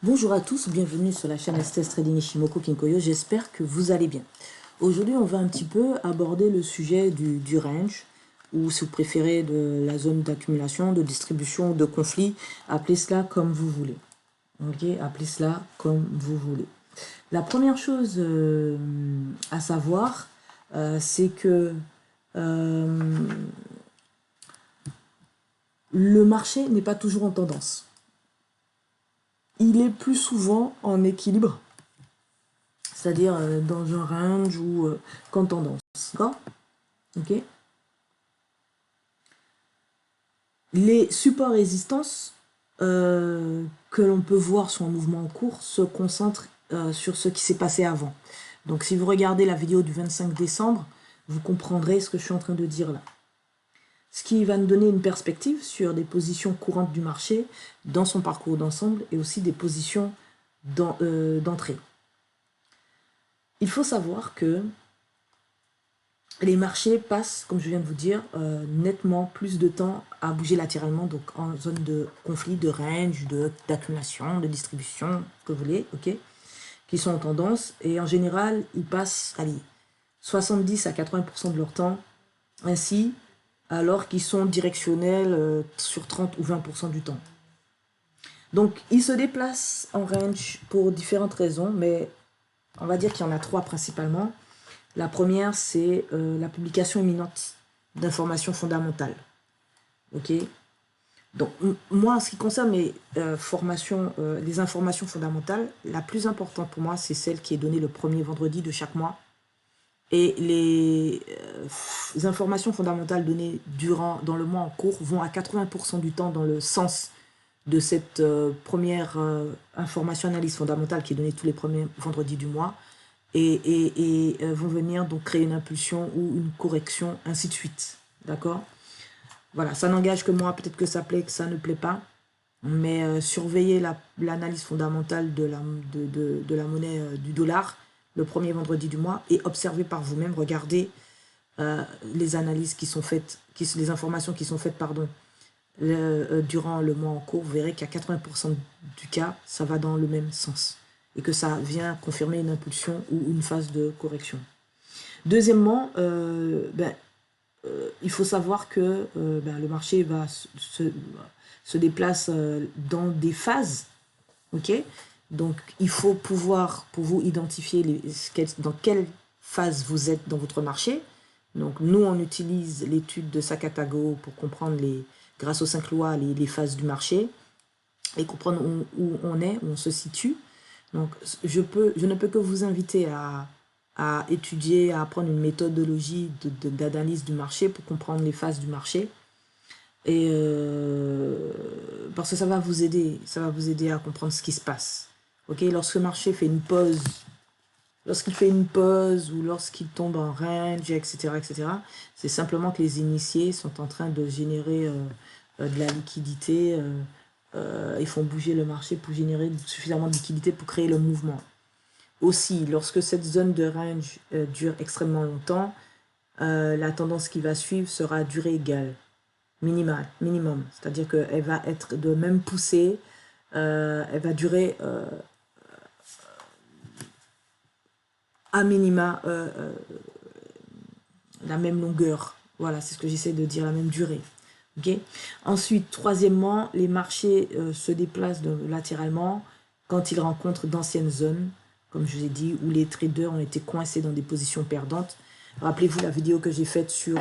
Bonjour à tous, bienvenue sur la chaîne STS Trading Ishimoku Kinkoyo, j'espère que vous allez bien. Aujourd'hui, on va un petit peu aborder le sujet du range, ou si vous préférez de la zone d'accumulation, de distribution, de conflit, appelez cela comme vous voulez. Ok, appelez cela comme vous voulez. La première chose à savoir, c'est que le marché n'est pas toujours en tendance. Il est plus souvent en équilibre, c'est-à-dire dans un range ou qu'en tendance. D'accord? Ok. Les supports résistances que l'on peut voir sur un mouvement en cours se concentrent sur ce qui s'est passé avant. Donc si vous regardez la vidéo du 25 décembre, vous comprendrez ce que je suis en train de dire là. Ce qui va nous donner une perspective sur des positions courantes du marché dans son parcours d'ensemble et aussi des positions d'entrée. Il faut savoir que les marchés passent, comme je viens de vous dire, nettement plus de temps à bouger latéralement, donc en zone de conflit, de range, d'accumulation, de distribution, ce que vous voulez, ok, qui sont en tendance. Et en général, ils passent, allez, 70 à 80% de leur temps ainsi, alors qu'ils sont directionnels sur 30 ou 20% du temps. Donc, ils se déplacent en range pour différentes raisons, mais on va dire qu'il y en a trois principalement. La première, c'est la publication imminente d'informations fondamentales. Ok. Donc, moi, en ce qui concerne les les informations fondamentales, la plus importante pour moi, c'est celle qui est donnée le premier vendredi de chaque mois. Et les informations fondamentales données dans le mois en cours vont à 80% du temps dans le sens de cette première information analyse fondamentale qui est donnée tous les premiers vendredis du mois. Et vont venir donc créer une impulsion ou une correction, ainsi de suite. D'accord? Voilà, ça n'engage que moi, peut-être que ça plaît, que ça ne plaît pas, mais surveillez l'analyse fondamentale de la monnaie du dollar le premier vendredi du mois et observez par vous-même, regardez les analyses qui sont faites, les informations qui sont faites, pardon, durant le mois en cours, vous verrez qu'à 80% du cas, ça va dans le même sens et que ça vient confirmer une impulsion ou une phase de correction. Deuxièmement, il faut savoir que le marché se déplace dans des phases, ok? Donc, il faut pouvoir, pour vous, identifier dans quelle phase vous êtes dans votre marché. Donc, nous, on utilise l'étude de Sakatago pour comprendre, grâce aux 5 lois, les phases du marché et comprendre où on est, où on se situe. Donc, je ne peux que vous inviter à étudier, à apprendre une méthodologie d'analyse du marché pour comprendre les phases du marché. Et parce que ça va vous aider à comprendre ce qui se passe. Ok, lorsque le marché fait une pause, lorsqu'il fait une pause ou lorsqu'il tombe en range, etc., c'est simplement que les initiés sont en train de générer de la liquidité. Ils font bouger le marché pour générer suffisamment de liquidité pour créer le mouvement. Aussi, lorsque cette zone de range dure extrêmement longtemps, la tendance qui va suivre sera à durée égale, minimum. C'est-à-dire qu'elle va être de même poussée, elle va durer à minima la même longueur. Voilà, c'est ce que j'essaie de dire, la même durée. Okay. Ensuite, troisièmement, les marchés se déplacent latéralement quand ils rencontrent d'anciennes zones, comme je vous ai dit, où les traders ont été coincés dans des positions perdantes. Rappelez-vous la vidéo que j'ai faite sur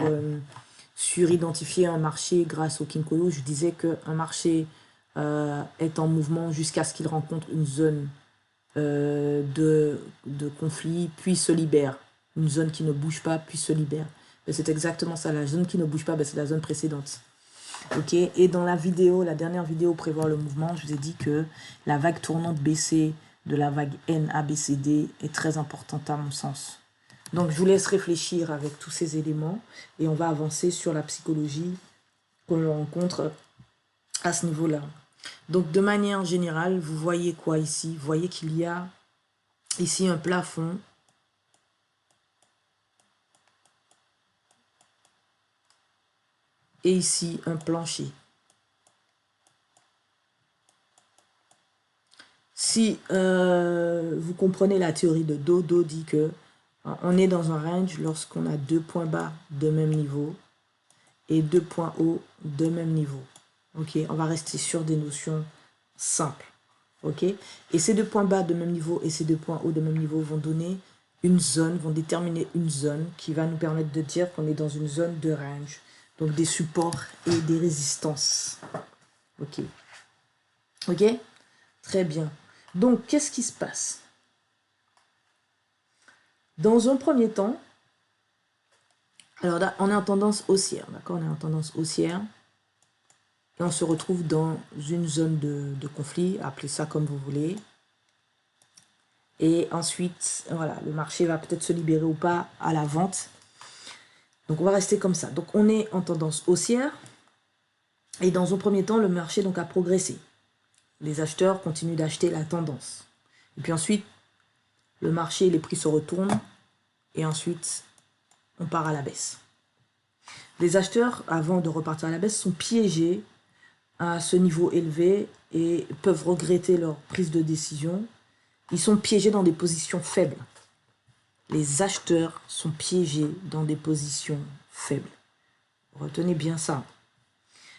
identifier un marché grâce au Kinkoyo. Je disais qu'un marché est en mouvement jusqu'à ce qu'il rencontre une zone de conflit, puis se libère. Une zone qui ne bouge pas, puis se libère. C'est exactement ça. La zone qui ne bouge pas, c'est la zone précédente. Ok, et dans la dernière vidéo prévoir le mouvement, je vous ai dit que la vague tournante BC de la vague NABCD est très importante à mon sens. Donc je vous laisse réfléchir avec tous ces éléments et on va avancer sur la psychologie que l'on rencontre à ce niveau-là. Donc de manière générale, vous voyez quoi ici? Vous voyez qu'il y a ici un plafond et ici un plancher. Si vous comprenez la théorie de Dodo dit que on est dans un range lorsqu'on a 2 points bas de même niveau et 2 points hauts de même niveau. Ok, on va rester sur des notions simples. Ok, et ces 2 points bas de même niveau et ces 2 points hauts de même niveau vont donner une zone, vont déterminer une zone qui va nous permettre de dire qu'on est dans une zone de range. Donc des supports et des résistances. Ok. Ok, très bien. Donc, qu'est-ce qui se passe? Dans un premier temps, alors là, on est en tendance haussière, d'accord? On est en tendance haussière. Et on se retrouve dans une zone de conflit, appelez ça comme vous voulez. Et ensuite, voilà, le marché va peut-être se libérer ou pas à la vente. Donc, on va rester comme ça. Donc, on est en tendance haussière. Et dans un premier temps, le marché donc a progressé. Les acheteurs continuent d'acheter la tendance. Et puis ensuite, le marché, les prix se retournent. Et ensuite, on part à la baisse. Les acheteurs, avant de repartir à la baisse, sont piégés à ce niveau élevé et peuvent regretter leur prise de décision. Ils sont piégés dans des positions faibles. Les acheteurs sont piégés dans des positions faibles. Retenez bien ça.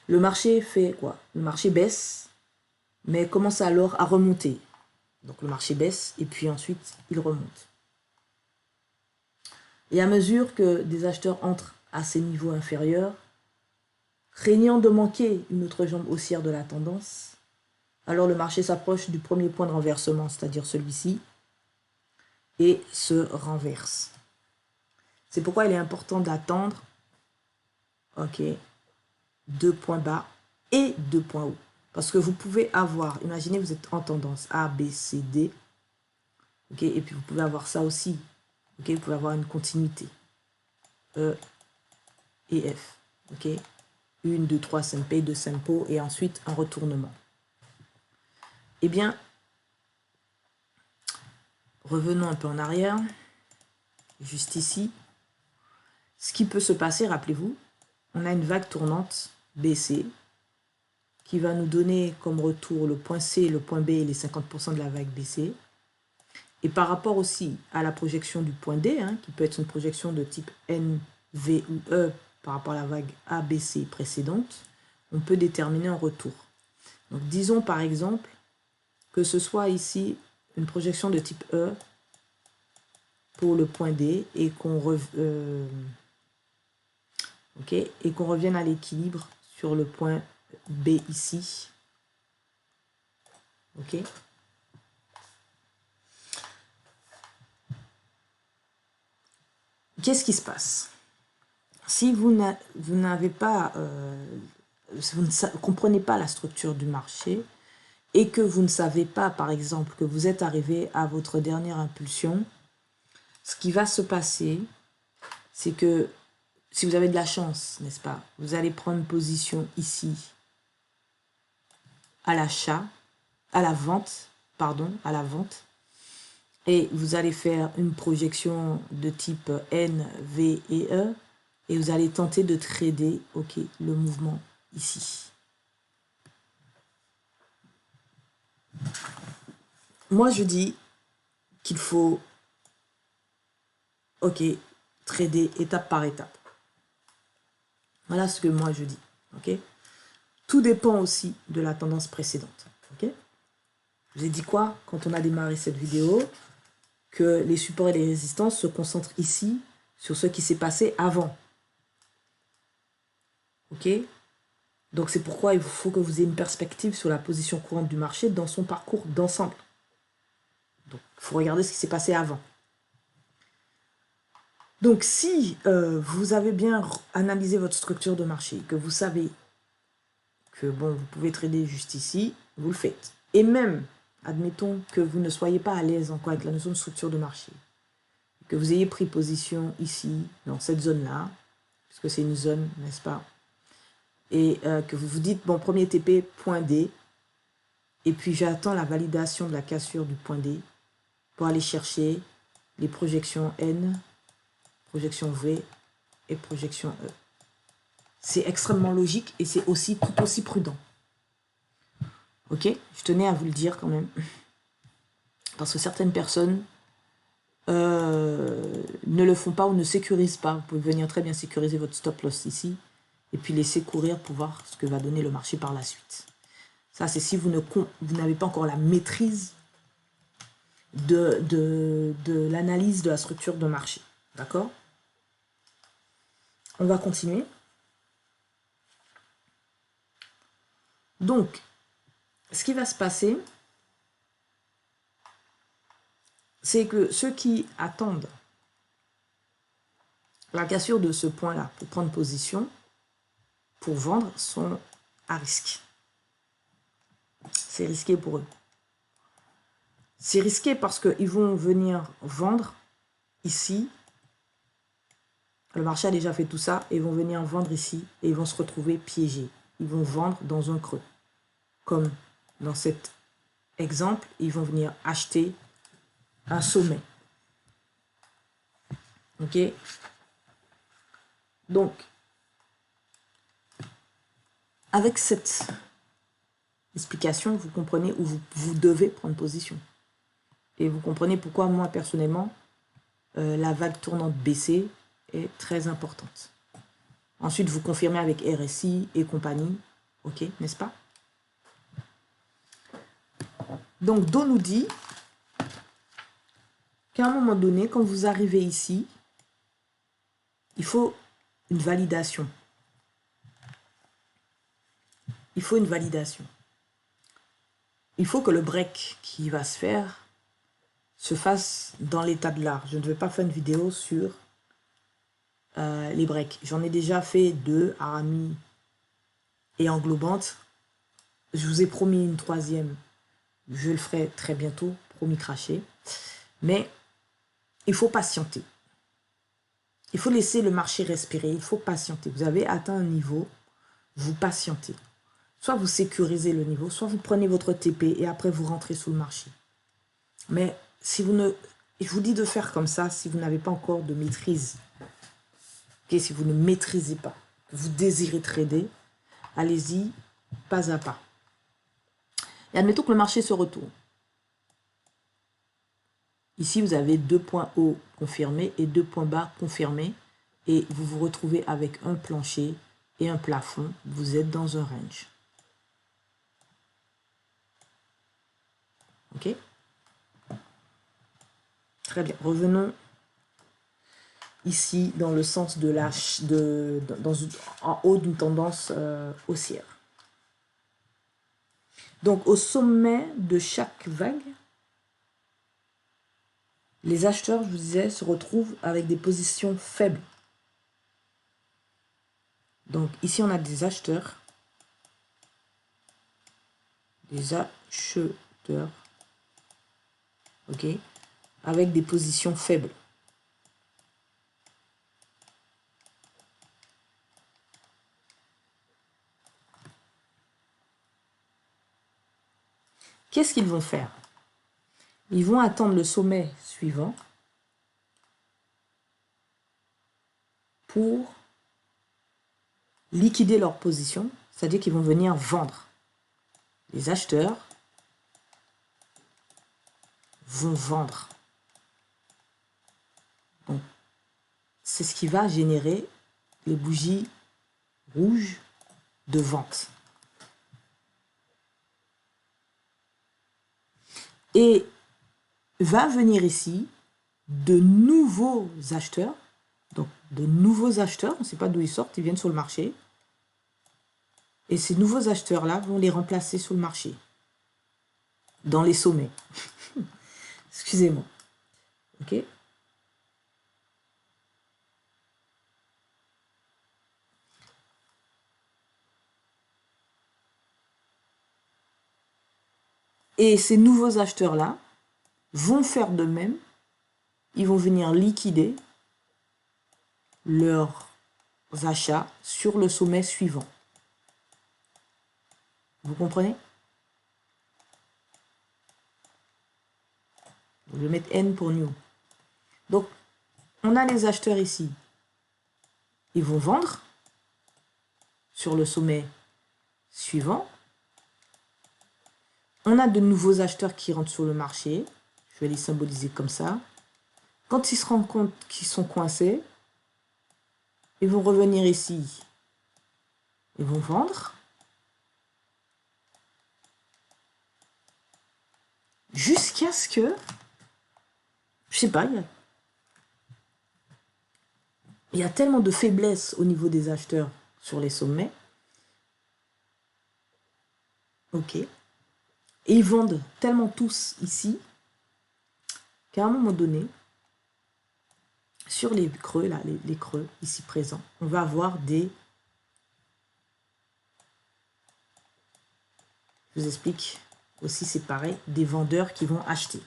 Le marché fait quoi? Le marché baisse, mais commence alors à remonter. Donc le marché baisse et puis ensuite il remonte. Et à mesure que des acheteurs entrent à ces niveaux inférieurs, craignant de manquer une autre jambe haussière de la tendance, alors le marché s'approche du premier point de renversement, c'est-à-dire celui-ci, et se renverse. C'est pourquoi il est important d'attendre, ok, 2 points bas et 2 points hauts. Parce que vous pouvez avoir, imaginez vous êtes en tendance A, B, C, D, ok, et puis vous pouvez avoir ça aussi, ok, vous pouvez avoir une continuité, E et F, ok, 1, 2, 3 Sempe, 2 Sempo, et ensuite un retournement. Eh bien, revenons un peu en arrière, juste ici. Ce qui peut se passer, rappelez-vous, on a une vague tournante BC qui va nous donner comme retour le point C, le point B et les 50% de la vague BC. Et par rapport aussi à la projection du point D, qui peut être une projection de type N, V ou E par rapport à la vague ABC précédente, on peut déterminer un retour. Donc disons par exemple que ce soit ici une projection de type E pour le point D et qu'on revienne à l'équilibre sur le point B ici. Ok. Qu'est-ce qui se passe? Si vous n'avez pas, si vous ne comprenez pas la structure du marché et que vous ne savez pas, par exemple, que vous êtes arrivé à votre dernière impulsion, ce qui va se passer, c'est que si vous avez de la chance, n'est-ce pas, vous allez prendre position ici à l'achat, à la vente, et vous allez faire une projection de type N, V et E, et vous allez tenter de trader, ok, le mouvement ici. Moi, je dis qu'il faut, ok, trader étape par étape. Voilà ce que moi je dis, ok. Tout dépend aussi de la tendance précédente, ok. Je vous ai dit quoi quand on a démarré cette vidéo? Que les supports et les résistances se concentrent ici sur ce qui s'est passé avant. Ok? Donc c'est pourquoi il faut que vous ayez une perspective sur la position courante du marché dans son parcours d'ensemble. Donc il faut regarder ce qui s'est passé avant. Donc si vous avez bien analysé votre structure de marché, que vous savez que bon, vous pouvez trader juste ici, vous le faites. Et même, admettons que vous ne soyez pas à l'aise encore avec la notion de structure de marché, que vous ayez pris position ici, dans cette zone-là, parce que c'est une zone, n'est-ce pas? Et que vous vous dites, bon, premier TP, point D, et puis j'attends la validation de la cassure du point D pour aller chercher les projections N, projection V et projection E. C'est extrêmement logique et c'est aussi tout aussi prudent. Ok? Je tenais à vous le dire quand même. Parce que certaines personnes ne le font pas ou ne sécurisent pas. Vous pouvez venir très bien sécuriser votre stop loss ici et puis laisser courir pour voir ce que va donner le marché par la suite. Ça, c'est si vous n'avez pas encore la maîtrise de l'analyse de la structure de marché. D'accord? On va continuer. Donc, ce qui va se passer, c'est que ceux qui attendent la cassure de ce point-là pour prendre position, pour vendre, sont à risque. C'est risqué pour eux. C'est risqué parce qu'ils vont venir vendre ici. Le marché a déjà fait tout ça et ils vont venir vendre ici et ils vont se retrouver piégés. Ils vont vendre dans un creux. Comme dans cet exemple, ils vont venir acheter un sommet. Ok? Donc, avec cette explication, vous comprenez où vous devez prendre position. Et vous comprenez pourquoi moi, personnellement, la vague tournante baissée est très importante. Ensuite, vous confirmez avec RSI et compagnie. Ok, n'est-ce pas? Donc, Do nous dit qu'à un moment donné, quand vous arrivez ici, il faut une validation. Il faut une validation. Il faut que le break qui va se faire se fasse dans l'état de l'art. Je ne vais pas faire une vidéo sur les breaks. J'en ai déjà fait 2, Arami et englobante. Je vous ai promis une 3e. Je le ferai très bientôt, promis craché. Mais il faut patienter. Il faut laisser le marché respirer. Il faut patienter. Vous avez atteint un niveau, vous patientez. Soit vous sécurisez le niveau, soit vous prenez votre TP et après vous rentrez sous le marché. Mais si vous ne... Je vous dis de faire comme ça si vous n'avez pas encore de maîtrise. Okay, si vous ne maîtrisez pas, que vous désirez trader, allez-y pas à pas. Et admettons que le marché se retourne. Ici, vous avez 2 points hauts confirmés et 2 points bas confirmés. Et vous vous retrouvez avec un plancher et un plafond. Vous êtes dans un range. Ok? Très bien. Revenons ici dans le sens de en haut d'une tendance haussière. Donc, au sommet de chaque vague, les acheteurs, je vous disais, se retrouvent avec des positions faibles. Donc, ici, on a des acheteurs. Des acheteurs. OK? Avec des positions faibles. Qu'est-ce qu'ils vont faire? Ils vont attendre le sommet suivant pour liquider leur position, c'est-à-dire qu'ils vont venir vendre. Les acheteurs vont vendre. Donc, c'est ce qui va générer les bougies rouges de vente. Et va venir ici de nouveaux acheteurs. Donc, de nouveaux acheteurs, on ne sait pas d'où ils sortent, ils viennent sur le marché. Et ces nouveaux acheteurs-là vont les remplacer sur le marché. Dans les sommets. Excusez-moi. OK? Et ces nouveaux acheteurs-là vont faire de même. Ils vont venir liquider leurs achats sur le sommet suivant. Vous comprenez? Je vais mettre N pour new. Donc, on a les acheteurs ici. Ils vont vendre sur le sommet suivant. On a de nouveaux acheteurs qui rentrent sur le marché. Je vais les symboliser comme ça. Quand ils se rendent compte qu'ils sont coincés, ils vont revenir ici. Ils vont vendre. Jusqu'à ce que, je sais pas, il y a tellement de faiblesse au niveau des acheteurs sur les sommets. Ok. Et ils vendent tellement tous ici qu'à un moment donné, sur les creux, là, les creux ici présents, on va avoir des... Je vous explique aussi, c'est pareil, des vendeurs qui vont acheter.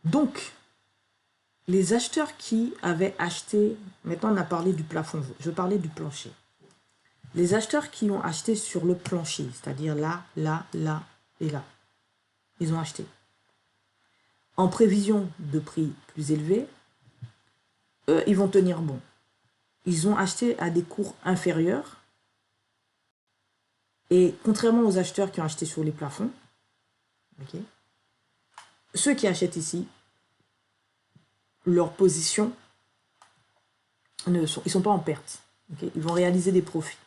Donc, les acheteurs qui avaient acheté, maintenant on a parlé du plafond, je parlais du plancher. Les acheteurs qui ont acheté sur le plancher, c'est-à-dire là, là, là et là, ils ont acheté. En prévision de prix plus élevés, ils vont tenir bon. Ils ont acheté à des cours inférieurs. Et contrairement aux acheteurs qui ont acheté sur les plafonds, okay, ceux qui achètent ici, leur position, ils ne sont pas en perte. Okay, ils vont réaliser des profits.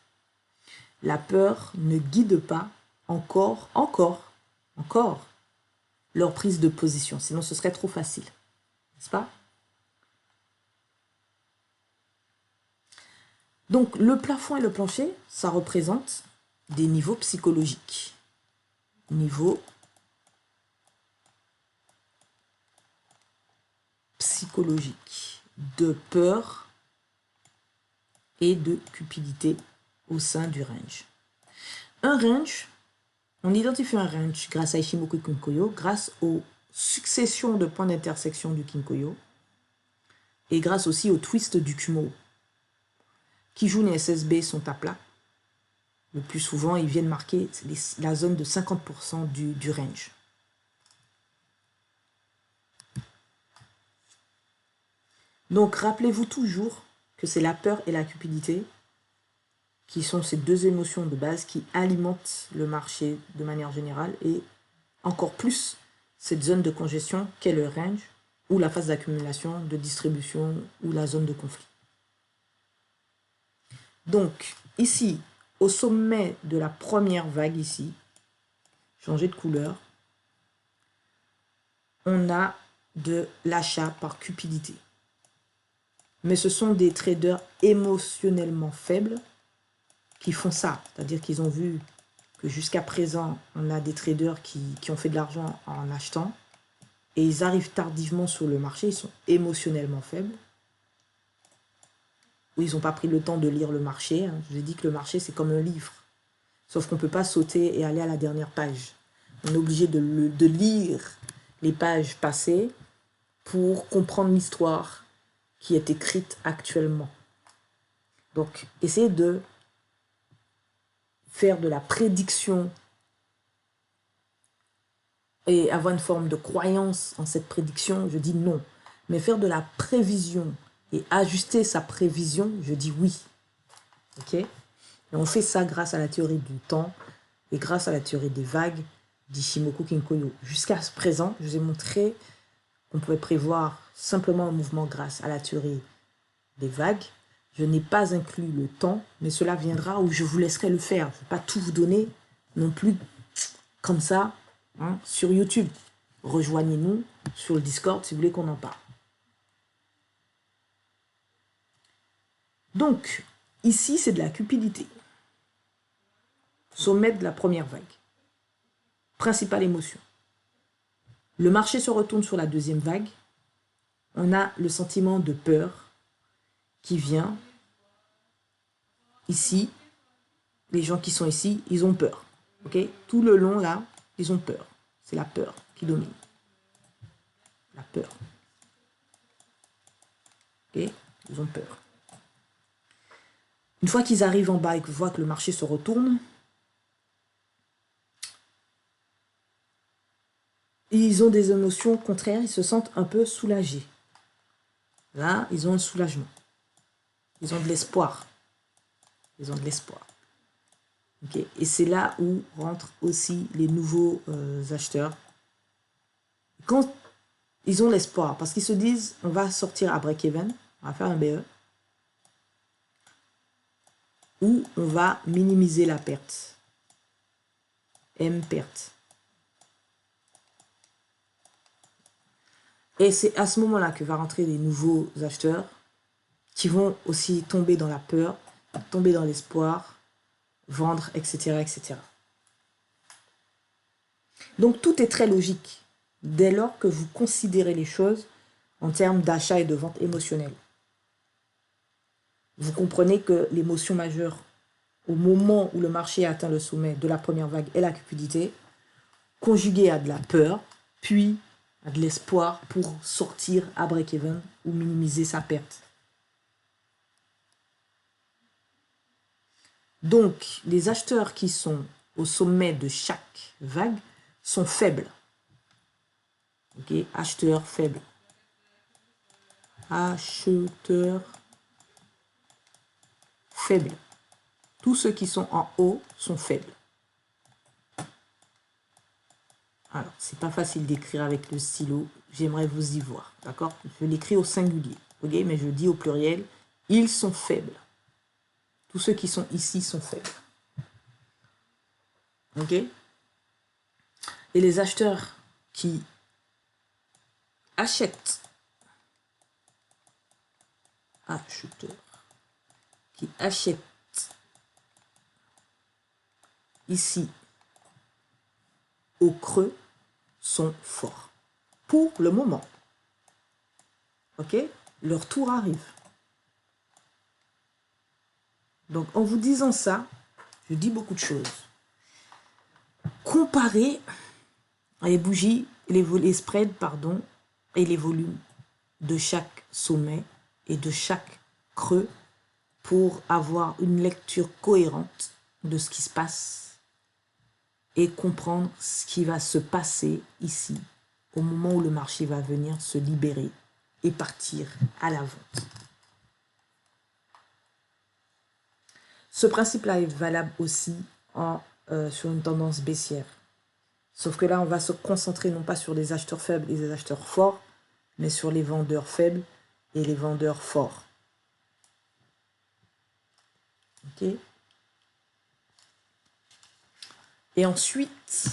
La peur ne guide pas encore leur prise de position. Sinon, ce serait trop facile. N'est-ce pas? Donc, le plafond et le plancher, ça représente des niveaux psychologiques. Niveau psychologique de peur et de cupidité au sein du range. Un range, on identifie un range grâce à Ichimoku Kinkoyo, grâce aux successions de points d'intersection du Kinkoyo et grâce aussi au twist du Kumo. Kijun et SSB sont à plat. Le plus souvent, ils viennent marquer la zone de 50% du range. Donc, rappelez-vous toujours que c'est la peur et la cupidité qui sont ces deux émotions de base qui alimentent le marché de manière générale et encore plus cette zone de congestion qu'est le range ou la phase d'accumulation, de distribution ou la zone de conflit. Donc, ici, au sommet de la première vague ici, changer de couleur, on a de l'achat par cupidité. Mais ce sont des traders émotionnellement faibles qui font ça. C'est-à-dire qu'ils ont vu que jusqu'à présent, on a des traders qui ont fait de l'argent en achetant et ils arrivent tardivement sur le marché, ils sont émotionnellement faibles. Ou ils n'ont pas pris le temps de lire le marché. Je vous ai dit que le marché, c'est comme un livre. Sauf qu'on ne peut pas sauter et aller à la dernière page. On est obligé de lire les pages passées pour comprendre l'histoire qui est écrite actuellement. Donc, essayez de faire de la prédiction et avoir une forme de croyance en cette prédiction, je dis non. Mais faire de la prévision et ajuster sa prévision, je dis oui. Ok? Et on fait ça grâce à la théorie du temps et grâce à la théorie des vagues d'Ichimoku Kinkoyo. Jusqu'à ce présent, je vous ai montré qu'on pouvait prévoir simplement un mouvement grâce à la théorie des vagues. Je n'ai pas inclus le temps, mais cela viendra où je vous laisserai le faire. Je ne vais pas tout vous donner non plus comme ça sur YouTube. Rejoignez-nous sur le Discord si vous voulez qu'on en parle. Donc, ici, c'est de la cupidité. Sommet de la première vague. Principale émotion. Le marché se retourne sur la deuxième vague. On a le sentiment de peur qui vient ici. Les gens qui sont ici, ils ont peur. Okay? Tout le long, là, ils ont peur. C'est la peur qui domine. La peur. Okay? Ils ont peur. Une fois qu'ils arrivent en bas et qu'ils voient que le marché se retourne, ils ont des émotions contraires, ils se sentent un peu soulagés. Là, ils ont un soulagement. Ils ont de l'espoir. Ils ont de l'espoir. Okay? Et c'est là où rentrent aussi les nouveaux acheteurs. Quand ils ont l'espoir, parce qu'ils se disent, on va sortir à break-even, on va faire un BE, où on va minimiser la perte. M perte. Et c'est à ce moment-là que va rentrer les nouveaux acheteurs qui vont aussi tomber dans la peur, tomber dans l'espoir, vendre, etc., etc. Donc tout est très logique dès lors que vous considérez les choses en termes d'achat et de vente émotionnelle. Vous comprenez que l'émotion majeure au moment où le marché atteint le sommet de la première vague est la cupidité, conjuguée à de la peur, puis à de l'espoir pour sortir à break-even ou minimiser sa perte. Donc, les acheteurs qui sont au sommet de chaque vague sont faibles. Ok, acheteurs faibles. Acheteurs faibles. Tous ceux qui sont en haut sont faibles. Alors, c'est pas facile d'écrire avec le stylo. J'aimerais vous y voir. D'accord? Je l'écris au singulier. Ok? Mais je dis au pluriel. Ils sont faibles. Tous ceux qui sont ici sont faibles. Ok? Et les acheteurs qui achètent. Acheteurs qui achètent ici au creux sont forts. Pour le moment. Ok? Leur tour arrive. Donc, en vous disant ça, je dis beaucoup de choses. Comparez les bougies, les spreads, pardon, et les volumes de chaque sommet et de chaque creux pour avoir une lecture cohérente de ce qui se passe et comprendre ce qui va se passer ici au moment où le marché va venir se libérer et partir à la vente. Ce principe-là est valable aussi sur une tendance baissière. Sauf que là, on va se concentrer non pas sur les acheteurs faibles et les acheteurs forts, mais sur les vendeurs faibles et les vendeurs forts. Ok? Et ensuite,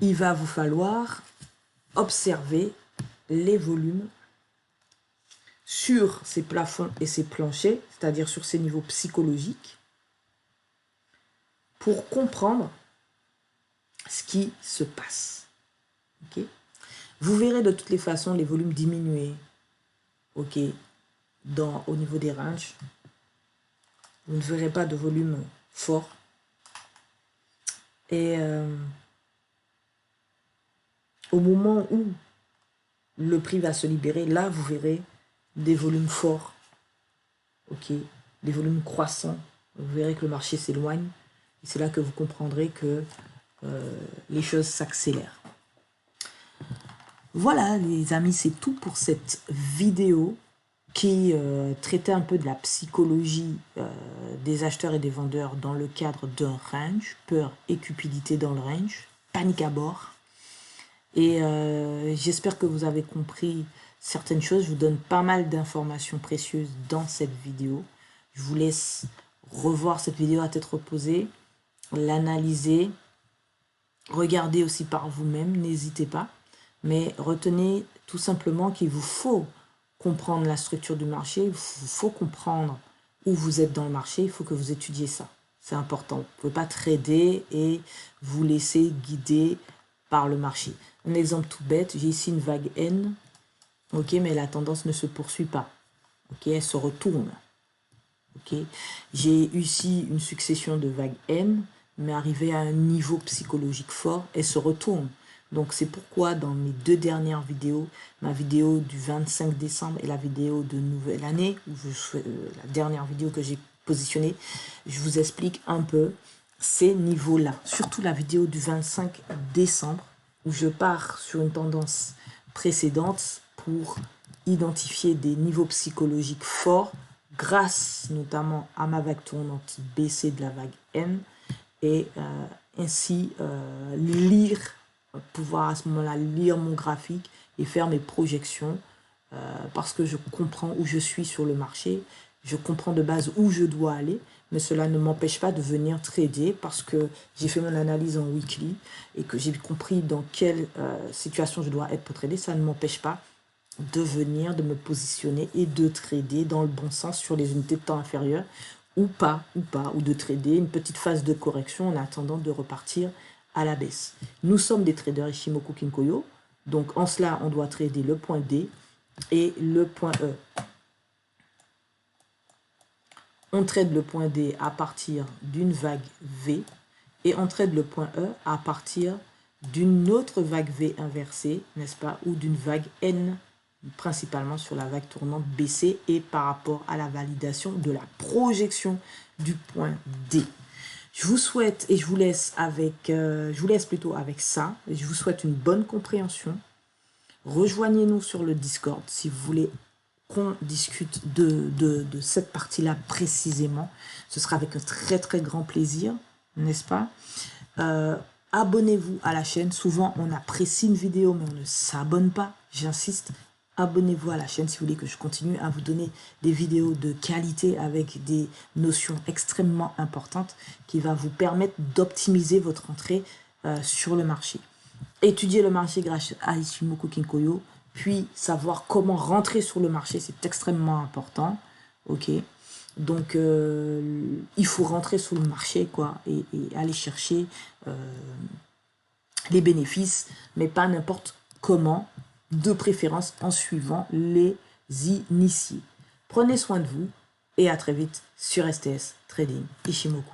il va vous falloir observer les volumes sur ces plafonds et ces planchers, c'est-à-dire sur ces niveaux psychologiques, pour comprendre ce qui se passe. Okay? Vous verrez de toutes les façons les volumes diminuer, ok, au niveau des ranges. Vous ne verrez pas de volume fort. Et au moment où le prix va se libérer, là, vous verrez des volumes forts, ok, des volumes croissants. Vous verrez que le marché s'éloigne. Et c'est là que vous comprendrez que les choses s'accélèrent. Voilà, les amis, c'est tout pour cette vidéo qui traitait un peu de la psychologie des acheteurs et des vendeurs dans le cadre d'un range, peur et cupidité dans le range, panique à bord. Et j'espère que vous avez compris certaines choses. Je vous donne pas mal d'informations précieuses dans cette vidéo. Je vous laisse revoir cette vidéo à tête reposée, l'analyser, regardez aussi par vous-même, n'hésitez pas. Mais retenez tout simplement qu'il vous faut comprendre la structure du marché, il vous faut comprendre où vous êtes dans le marché, il faut que vous étudiez ça. C'est important. Vous ne pouvez pas trader et vous laisser guider par le marché. Un exemple tout bête, j'ai ici une vague N, ok, mais la tendance ne se poursuit pas. Ok, elle se retourne. Ok, j'ai ici une succession de vagues N, mais arrivée à un niveau psychologique fort, elle se retourne. Donc c'est pourquoi dans mes deux dernières vidéos, ma vidéo du 25 décembre et la vidéo de nouvelle année, la dernière vidéo que j'ai positionnée, je vous explique un peu ces niveaux-là. Surtout la vidéo du 25 décembre, où je pars sur une tendance précédente pour identifier des niveaux psychologiques forts grâce notamment à ma vague tournante BC de la vague N, et ainsi pouvoir à ce moment-là lire mon graphique et faire mes projections parce que je comprends où je suis sur le marché, je comprends de base où je dois aller, mais cela ne m'empêche pas de venir trader parce que j'ai fait mon analyse en weekly et que j'ai compris dans quelle situation je dois être pour trader. Ça ne m'empêche pas de venir, de me positionner et de trader dans le bon sens sur les unités de temps inférieures ou de trader une petite phase de correction en attendant de repartir à la baisse. Nous sommes des traders Ichimoku Kinkoyo, donc en cela on doit trader le point D et le point E. On trade le point D à partir d'une vague V et on trade le point E à partir d'une autre vague V inversée, n'est-ce pas, ou d'une vague N, principalement sur la vague tournante BC et par rapport à la validation de la projection du point D. Je vous souhaite et je vous laisse plutôt avec ça. Et je vous souhaite une bonne compréhension. Rejoignez-nous sur le Discord si vous voulez qu'on discute de cette partie-là précisément. Ce sera avec un très très grand plaisir, n'est-ce pas? Abonnez-vous à la chaîne. Souvent, on apprécie une vidéo, mais on ne s'abonne pas. J'insiste, abonnez-vous à la chaîne si vous voulez que je continue à vous donner des vidéos de qualité avec des notions extrêmement importantes qui va vous permettre d'optimiser votre entrée sur le marché. Étudier le marché grâce à Ichimoku Kinkoyo, puis savoir comment rentrer sur le marché, c'est extrêmement important. Ok, donc il faut rentrer sur le marché quoi et aller chercher les bénéfices, mais pas n'importe comment, de préférence en suivant les initiés. Prenez soin de vous et à très vite sur STS Trading Ichimoku.